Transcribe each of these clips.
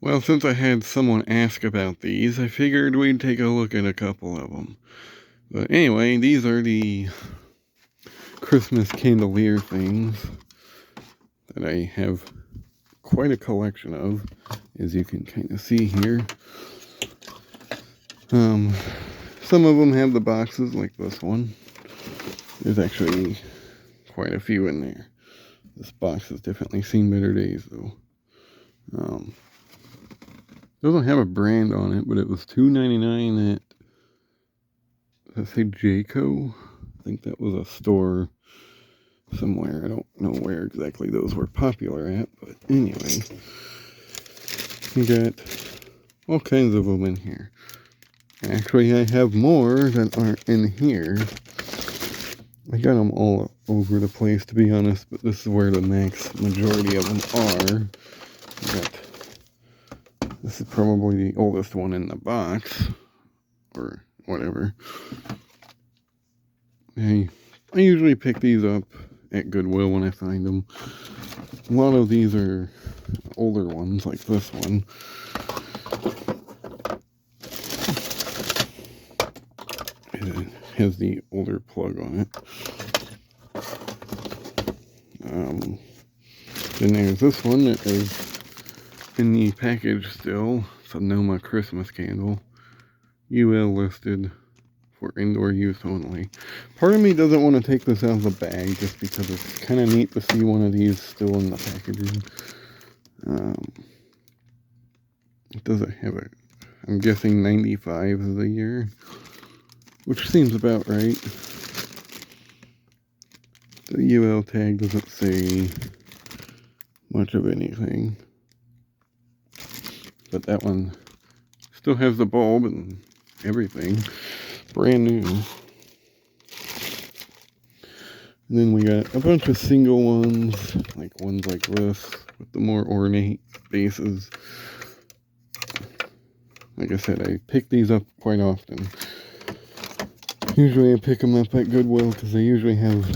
Well, since I had someone ask about these, I figured we'd take a look at a couple of them. But anyway, these are the Christmas candelier things that I have quite a collection of, as you can kind of see here. Some of them have the boxes, like this one. There's actually quite a few in there. This box has definitely seen better days, though. Doesn't have a brand on it, but it was $2.99 at, let's say, Jayco. I think that was a store somewhere. I don't know where exactly those were popular at, but anyway. You got all kinds of them in here. Actually, I have more that aren't in here. I got them all over the place, to be honest, but this is where the majority of them are. This is probably the oldest one in the box, or whatever. I usually pick these up at Goodwill when I find them. A lot of these are older ones, like this one. It has the older plug on it. Then there's this one that is in the package still. It's a Noma Christmas candle. UL listed for indoor use only. Part of me doesn't want to take this out of the bag just because it's kind of neat to see one of these still in the packaging. It doesn't have a, I'm guessing 95 is the year, which seems about right. The UL tag doesn't say much of anything, but that one still has the bulb and everything, brand new. And then we got a bunch of single ones, like ones like this with the more ornate bases. Like I said, I pick these up quite often. Usually I pick them up at Goodwill because they usually have,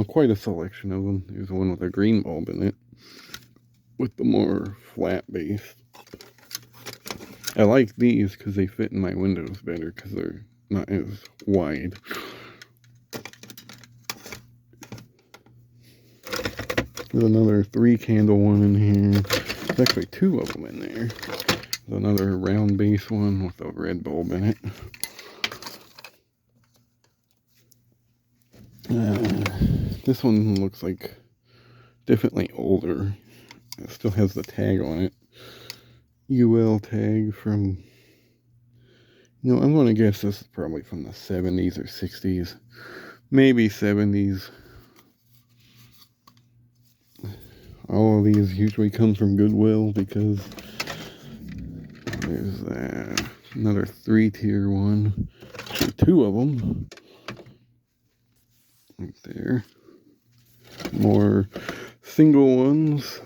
quite a selection of them. There's one with a green bulb in it with the more flat base. I like these because they fit in my windows better because they're not as wide. There's another 3-candle one in here. There's actually 2 of them in there. There's another round base one with a red bulb in it. This one looks like definitely older. It still has the tag on it. UL tag from, I'm going to guess this is probably from the 70s or 60s. Maybe 70s. All of these usually come from Goodwill because there's another 3-tier one. Actually, 2 of them. Right there. More single ones.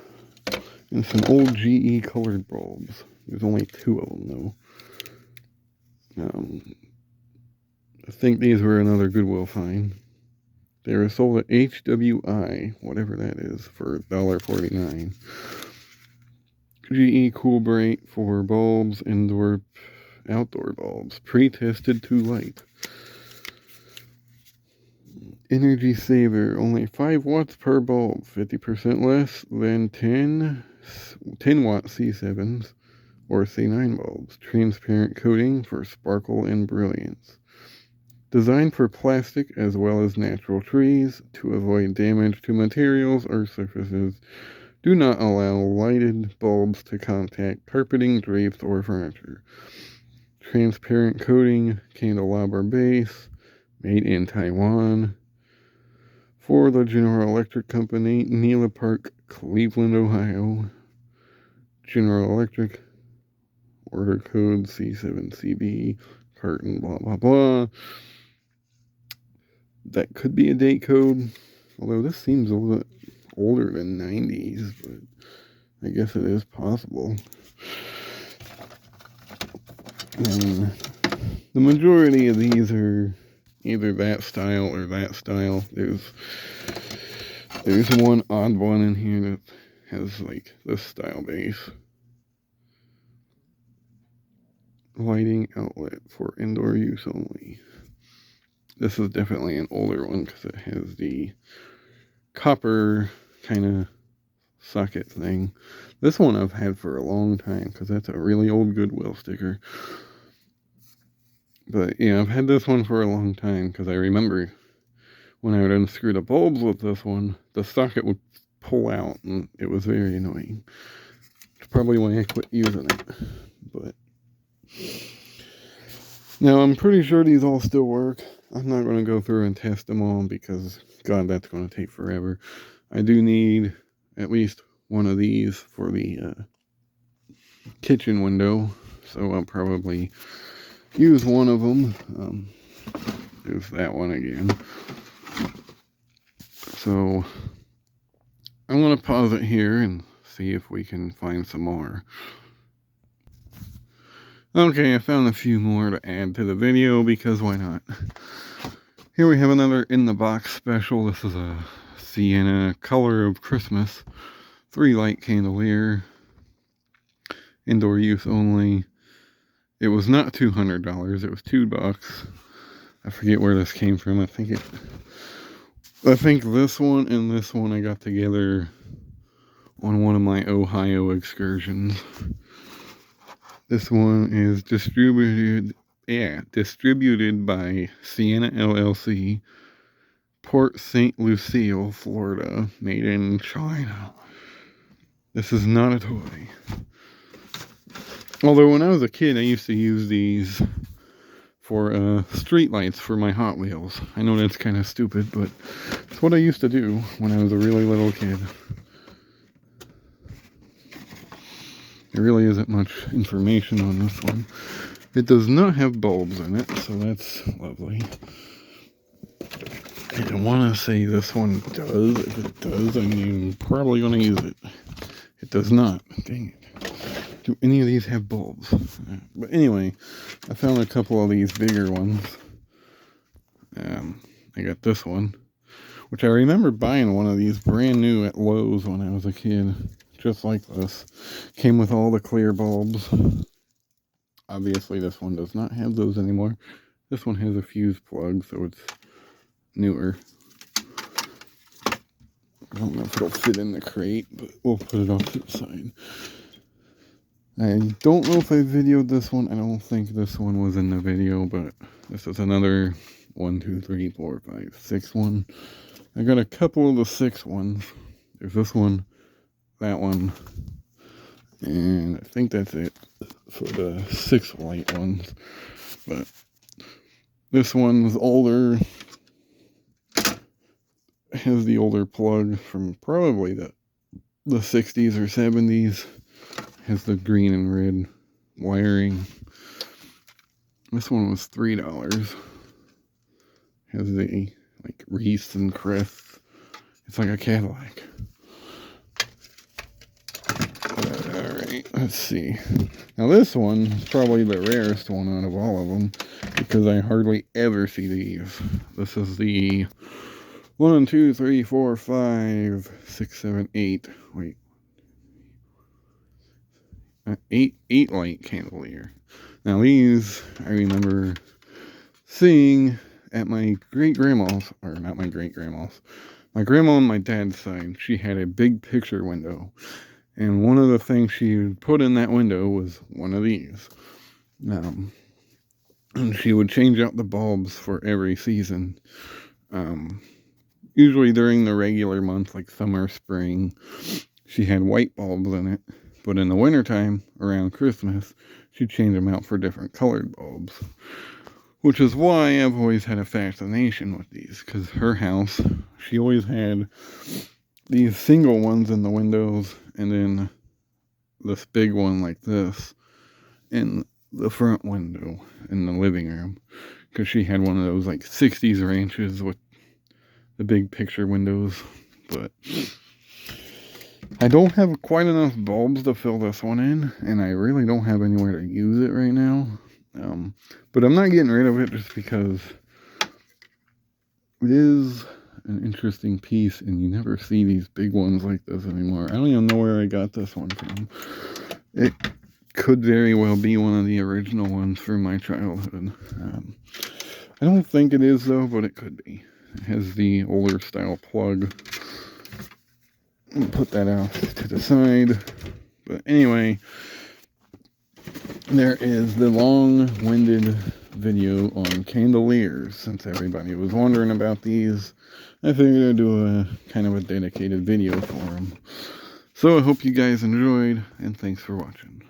And some old GE colored bulbs. There's only 2 of them, though. I think these were another Goodwill find. They were sold at HWI, whatever that is, for $1.49. GE Cool Bright for bulbs, indoor, outdoor bulbs. Pre-tested to light. Energy saver, only 5 watts per bulb, 50% less than 10 watt C7s or C9 bulbs. Transparent coating for sparkle and brilliance. Designed for plastic as well as natural trees to avoid damage to materials or surfaces. Do not allow lighted bulbs to contact carpeting, drapes, or furniture. Transparent coating, candelabra base, made in Taiwan. For the General Electric Company, Neela Park, Cleveland, Ohio. General Electric, order code C7CB, carton, blah, blah, blah. That could be a date code, although this seems a little bit older than 90s, but I guess it is possible. And the majority of these are either that style or that style. There's one odd one in here that has like this style base. lighting outlet for indoor use only. This is definitely an older one because it has the copper kind of socket thing. This one I've had for a long time because that's a really old Goodwill sticker. But yeah, I've had this one for a long time because I remember when I would unscrew the bulbs with this one, the socket would pull out and it was very annoying. It's probably why I quit using it. But now I'm pretty sure these all still work. I'm not going to go through and test them all because, God, that's going to take forever. I do need at least one of these for the kitchen window, so I'll probably use one of them. There's that one again. So I'm going to pause it here and see if we can find some more. Okay, I found a few more to add to the video because why not? Here we have another in the box special. This is a Sienna Color of Christmas 3-light candelier, indoor use only. It was not $200, it was $2. I forget where this came from. I think this one and this one I got together on one of my Ohio excursions. This one is distributed by Sienna LLC, Port St. Lucille, Florida, made in China. This is not a toy. Although when I was a kid, I used to use these for street lights for my Hot Wheels. I know that's kind of stupid, but it's what I used to do when I was a really little kid. There really isn't much information on this one. It does not have bulbs in it, so that's lovely. I want to say this one does. If it does, I'm probably going to use it. It does not. Dang it. Do any of these have bulbs? But anyway, I found a couple of these bigger ones. I got this one, which I remember buying one of these brand new at Lowe's when I was a kid. Just like this. Came with all the clear bulbs. Obviously this one does not have those anymore. This one has a fuse plug, so it's newer. I don't know if it'll fit in the crate, but we'll put it off to the side. I don't know if I videoed this one. I don't think this one was in the video, but this is another 1, 2, 3, 4, 5, 6 one. I got a couple of the 6 ones. There's this one, that one, and I think that's it for the 6 light ones. But this one's older. It has the older plug from probably the 60s or 70s. Has the green and red wiring. This one was $3. Has the like wreaths and crests. It's like a Cadillac. Alright, let's see. Now this one is probably the rarest one out of all of them because I hardly ever see these. This is the 1, 2, 3, 4, 5, 6, 7, 8. Wait. 8 light candelier. Now these I remember seeing at my great-grandma's, or not my great-grandma's, my grandma on my dad's side. She had a big picture window, and one of the things she put in that window was one of these. And she would change out the bulbs for every season. Usually during the regular month, like summer, spring, she had white bulbs in it. But in the wintertime, around Christmas, she'd change them out for different colored bulbs. Which is why I've always had a fascination with these. Because her house, she always had these single ones in the windows. And then this big one like this in the front window in the living room. Because she had one of those like 60s ranches with the big picture windows. But I don't have quite enough bulbs to fill this one in, and I really don't have anywhere to use it right now. But I'm not getting rid of it just because it is an interesting piece, and you never see these big ones like this anymore. I don't even know where I got this one from. It could very well be one of the original ones from my childhood. I don't think it is though, but it could be. It has the older style plug. I'll put that out to the side. But anyway, there is the long-winded video on Candoliers. Since everybody was wondering about these, I figured I'd do a kind of a dedicated video for them. So I hope you guys enjoyed, and thanks for watching.